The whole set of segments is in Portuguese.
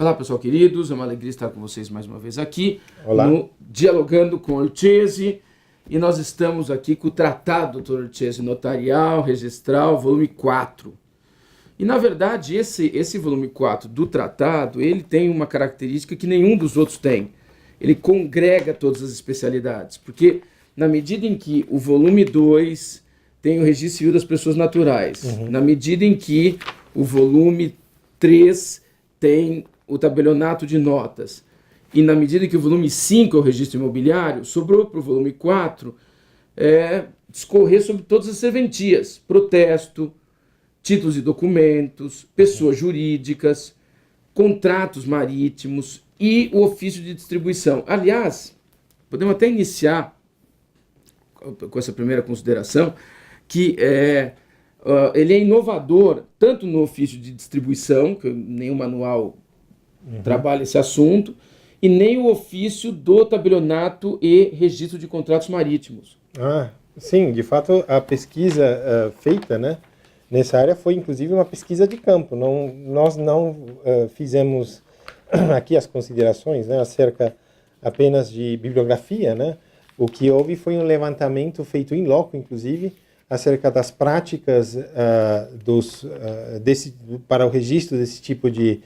Olá, pessoal queridos, é uma alegria estar com vocês mais uma vez aqui, Olá. Dialogando com Orcese, e nós estamos aqui com o Tratado do Orcese Notarial, Registral, volume 4. E, na verdade, esse volume 4 do Tratado, ele tem uma característica que nenhum dos outros tem. Ele congrega todas as especialidades, porque na medida em que o volume 2 tem o registro civil das pessoas naturais, na medida em que o volume 3 tem o tabelionato de notas, e na medida que o volume 5 é o registro imobiliário, sobrou para o volume 4 discorrer sobre todas as serventias, protesto, títulos e documentos, pessoas jurídicas, contratos marítimos e o ofício de distribuição. Aliás, podemos até iniciar com essa primeira consideração, que ele é inovador tanto no ofício de distribuição, que nenhum manual trabalha esse assunto, e nem o ofício do tabelionato e registro de contratos marítimos. Sim, de fato a pesquisa feita, né, nessa área foi inclusive uma pesquisa de campo. Nós não fizemos aqui as considerações, né, acerca apenas de bibliografia, né? O que houve foi um levantamento feito em loco, inclusive, acerca das práticas para o registro desse tipo de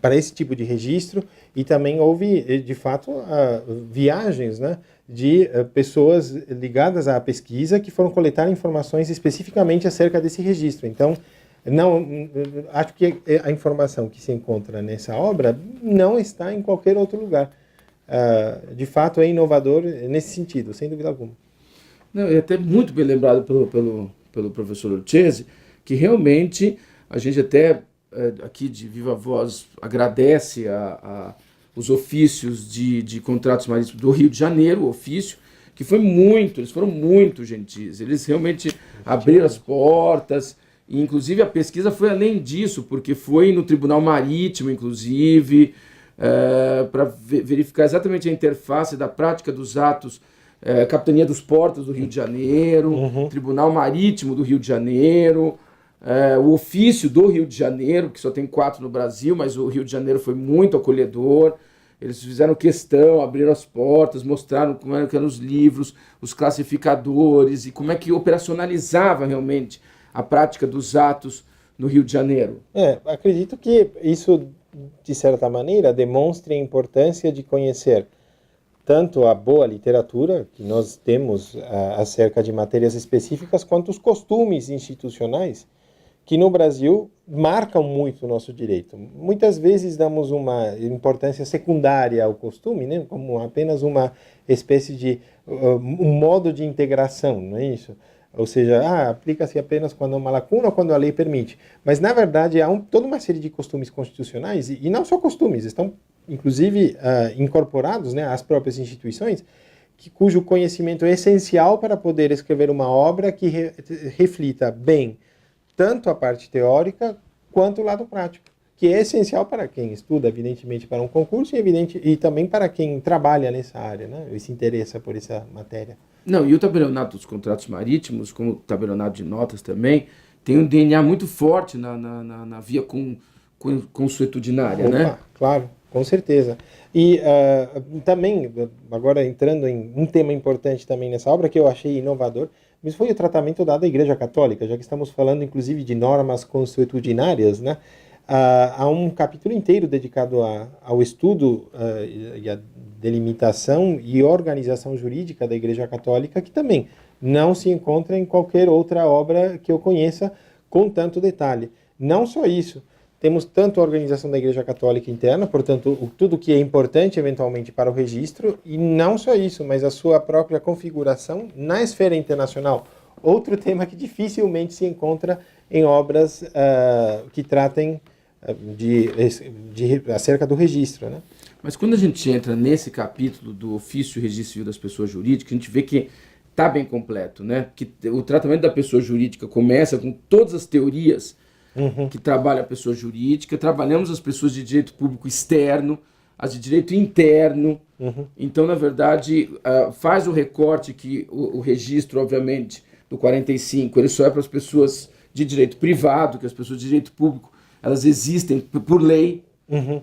para esse tipo de registro, e também houve, de fato, viagens, né, de pessoas ligadas à pesquisa que foram coletar informações especificamente acerca desse registro. Então, acho que a informação que se encontra nessa obra não está em qualquer outro lugar. De fato, é inovador nesse sentido, sem dúvida alguma. Não, é até muito bem lembrado pelo professor Orcese, que realmente a gente até aqui de viva voz agradece os ofícios de contratos marítimos do Rio de Janeiro, o ofício, que eles foram muito gentis, eles realmente abriram as portas, e inclusive a pesquisa foi além disso, porque foi no Tribunal Marítimo, inclusive, para verificar exatamente a interface da prática dos atos, Capitania dos Portos do Rio de Janeiro, Tribunal Marítimo do Rio de Janeiro, o ofício do Rio de Janeiro, que só tem 4 no Brasil, mas o Rio de Janeiro foi muito acolhedor. Eles fizeram questão, abriram as portas, mostraram como eram os livros, os classificadores e como é que operacionalizava realmente a prática dos atos no Rio de Janeiro. Acredito que isso, de certa maneira, demonstra a importância de conhecer tanto a boa literatura que nós temos acerca de matérias específicas, quanto os costumes institucionais que no Brasil marcam muito o nosso direito. Muitas vezes damos uma importância secundária ao costume, né, como apenas uma espécie de um modo de integração, não é isso? Ou seja, aplica-se apenas quando há uma lacuna ou quando a lei permite. Mas, na verdade, há toda uma série de costumes constitucionais, e não só costumes, estão, inclusive, incorporados, né, às próprias instituições, cujo conhecimento é essencial para poder escrever uma obra que reflita bem tanto a parte teórica quanto o lado prático, que é essencial para quem estuda, evidentemente, para um concurso e também para quem trabalha nessa área, né, e se interessa por essa matéria. Não, e o tabelionato dos contratos marítimos, como o tabelionato de notas também, tem um DNA muito forte na via consuetudinária, né? Claro, com certeza. E também, agora entrando em um tema importante também nessa obra, que eu achei inovador, mas foi o tratamento dado à Igreja Católica, já que estamos falando inclusive de normas consuetudinárias, né? Há um capítulo inteiro dedicado ao estudo e à delimitação e organização jurídica da Igreja Católica, que também não se encontra em qualquer outra obra que eu conheça com tanto detalhe. Não só isso, temos tanto a organização da Igreja Católica interna, portanto, tudo que é importante eventualmente para o registro, e não só isso, mas a sua própria configuração na esfera internacional. Outro tema que dificilmente se encontra em obras que tratem acerca do registro, né? Mas quando a gente entra nesse capítulo do ofício e registro civil das pessoas jurídicas, a gente vê que está bem completo, né? Que o tratamento da pessoa jurídica começa com todas as teorias que trabalha a pessoa jurídica, trabalhamos as pessoas de direito público externo, as de direito interno. Então, na verdade, faz o recorte que o registro, obviamente, do 45, ele só é para as pessoas de direito privado, que as pessoas de direito público, elas existem por lei,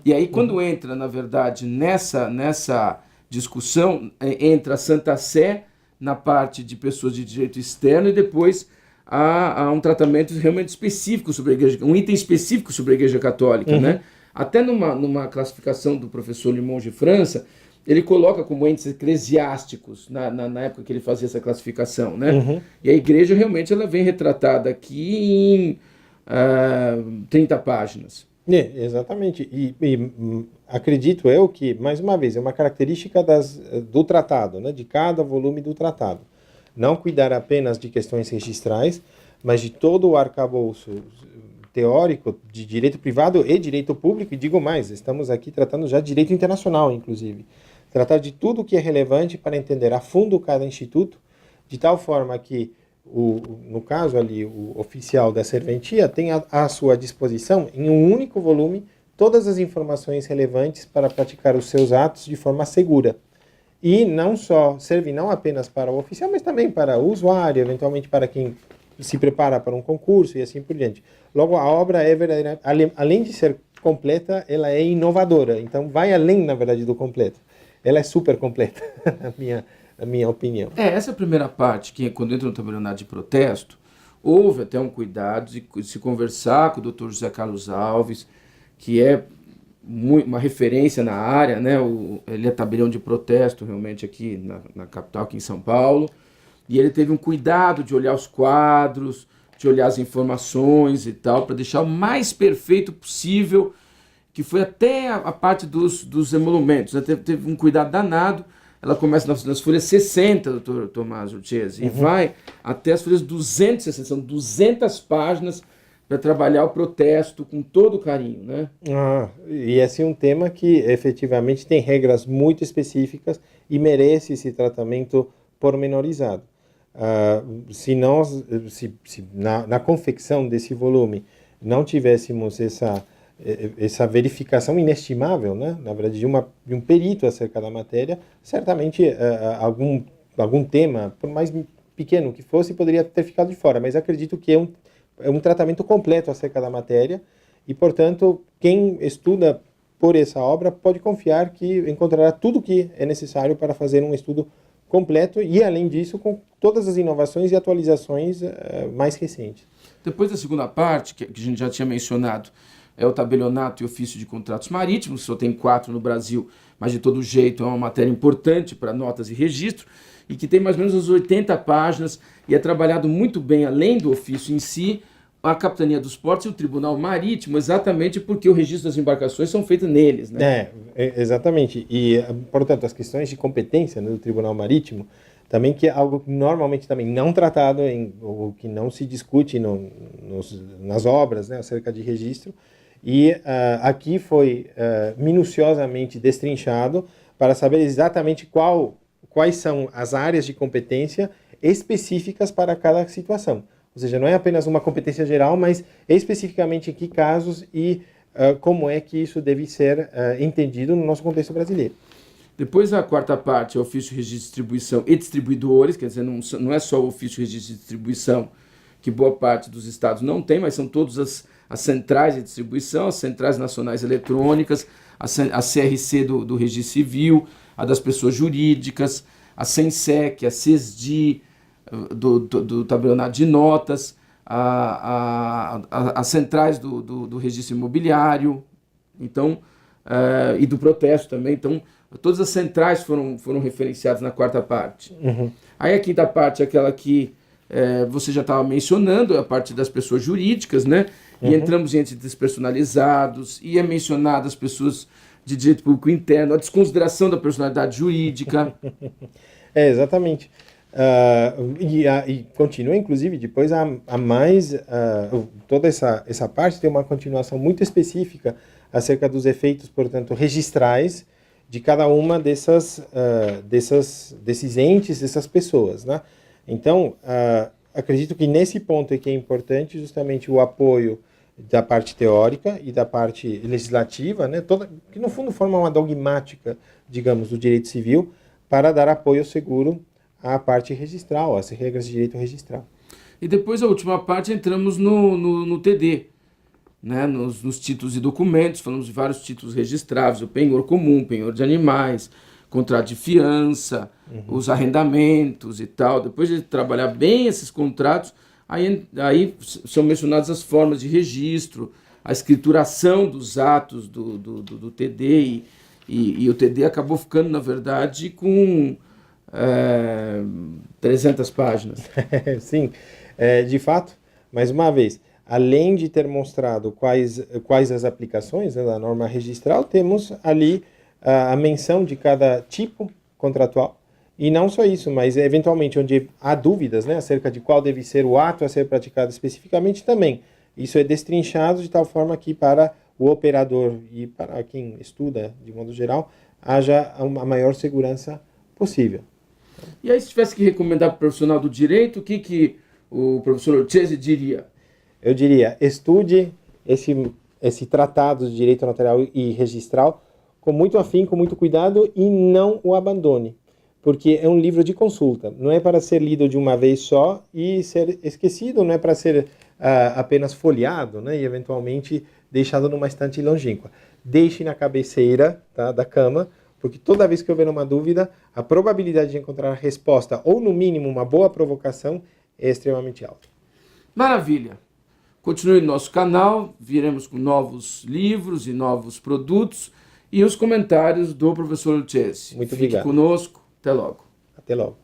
E aí, quando entra, na verdade, nessa discussão, entra a Santa Sé na parte de pessoas de direito externo e depois há um tratamento realmente específico sobre a Igreja, um item específico sobre a Igreja Católica, né? Até numa classificação do professor Limon de França, ele coloca como entes eclesiásticos na época que ele fazia essa classificação, né? E a Igreja realmente ela vem retratada aqui em 30 páginas. Exatamente. Acredito eu que, mais uma vez, é uma característica do tratado, né, de cada volume do tratado. Não cuidar apenas de questões registrais, mas de todo o arcabouço teórico de direito privado e direito público, e digo mais, estamos aqui tratando já de direito internacional, inclusive. Tratar de tudo o que é relevante para entender a fundo cada instituto, de tal forma que, no caso ali, o oficial da serventia tem à sua disposição, em um único volume, todas as informações relevantes para praticar os seus atos de forma segura. E não só serve não apenas para o oficial, mas também para o usuário, eventualmente para quem se prepara para um concurso e assim por diante. Logo, a obra é verdadeira, além de ser completa, ela é inovadora. Então, vai além, na verdade, do completo. Ela é super completa, a minha opinião. Essa primeira parte, que quando entra no tabelionato de protesto, houve até um cuidado de se conversar com o Dr. José Carlos Alves, que é uma referência na área, né? Ele é tabelião de protesto realmente aqui na capital, aqui em São Paulo, e ele teve um cuidado de olhar os quadros, de olhar as informações e tal, para deixar o mais perfeito possível, que foi até a parte dos emolumentos, né? Teve um cuidado danado. Ela começa nas folhas 60, doutor Tomás Urchese, e vai até as folhas 260, são 200 páginas para trabalhar o protesto com todo carinho, né? E esse é um tema que efetivamente tem regras muito específicas e merece esse tratamento pormenorizado. Se na confecção desse volume não tivéssemos essa verificação inestimável, né? Na verdade, de um perito acerca da matéria, certamente algum tema, por mais pequeno que fosse, poderia ter ficado de fora, mas acredito que é um tratamento completo acerca da matéria e, portanto, quem estuda por essa obra pode confiar que encontrará tudo o que é necessário para fazer um estudo completo e, além disso, com todas as inovações e atualizações mais recentes. Depois da segunda parte, que a gente já tinha mencionado, é o tabelionato e ofício de contratos marítimos, só tem 4 no Brasil, mas de todo jeito é uma matéria importante para notas e registro, e que tem mais ou menos uns 80 páginas e é trabalhado muito bem, além do ofício em si, a Capitania dos Portos e o Tribunal Marítimo, exatamente porque o registro das embarcações são feitos neles, né? Exatamente. E, portanto, as questões de competência, né, do Tribunal Marítimo, também que é algo que normalmente também não tratado, ou que não se discute nas obras, né, acerca de registro, e aqui foi minuciosamente destrinchado para saber exatamente quais são as áreas de competência específicas para cada situação. Ou seja, não é apenas uma competência geral, mas especificamente em que casos e como é que isso deve ser entendido no nosso contexto brasileiro. Depois a quarta parte é ofício, registro, distribuição e distribuidores, quer dizer, não é só o ofício, registro e distribuição, que boa parte dos estados não tem, mas são todas as centrais de distribuição, as centrais nacionais eletrônicas, a CRC do registro civil, a das pessoas jurídicas, a SENSEC, a CESDI, do tabelionato de notas, as centrais do registro imobiliário, então, e do protesto também. Então, todas as centrais foram referenciadas na quarta parte. Aí a quinta parte é aquela que você já estava mencionando, a parte das pessoas jurídicas, né? E entramos em entes despersonalizados, e é mencionado as pessoas de direito público interno, a desconsideração da personalidade jurídica. Exatamente. E continua, inclusive, depois a mais... toda essa parte tem uma continuação muito específica acerca dos efeitos, portanto, registrais de cada uma desses entes, dessas pessoas, né? Então, acredito que nesse ponto é que é importante justamente o apoio da parte teórica e da parte legislativa, né? Que no fundo forma uma dogmática, digamos, do direito civil, para dar apoio seguro à parte registral, às regras de direito registral. E depois, a última parte, entramos no TD. né, nos títulos e documentos, falamos de vários títulos registráveis, o penhor comum, penhor de animais, contrato de fiança, os arrendamentos e tal. Depois de trabalhar bem esses contratos, aí são mencionadas as formas de registro, a escrituração dos atos do TD, e o TD acabou ficando, na verdade, com 300 páginas. Sim, de fato, mais uma vez, além de ter mostrado quais as aplicações, né, da norma registral, temos ali a menção de cada tipo contratual. E não só isso, mas eventualmente onde há dúvidas, né, acerca de qual deve ser o ato a ser praticado especificamente também. Isso é destrinchado de tal forma que para o operador e para quem estuda de modo geral, haja uma maior segurança possível. E aí, se tivesse que recomendar para o profissional do direito, o que o professor Lucchesi diria? Eu diria, estude esse tratado de direito notarial e registral com muito afinco, com muito cuidado e não o abandone, porque é um livro de consulta, não é para ser lido de uma vez só e ser esquecido, não é para ser apenas folheado, né, e eventualmente deixado numa estante longínqua. Deixe na cabeceira, tá, da cama, porque toda vez que houver uma dúvida, a probabilidade de encontrar a resposta, ou no mínimo uma boa provocação, é extremamente alta. Maravilha! Continue no nosso canal, viremos com novos livros e novos produtos e os comentários do professor Lucchesi. Muito Fique obrigado. conosco, até logo. Até logo.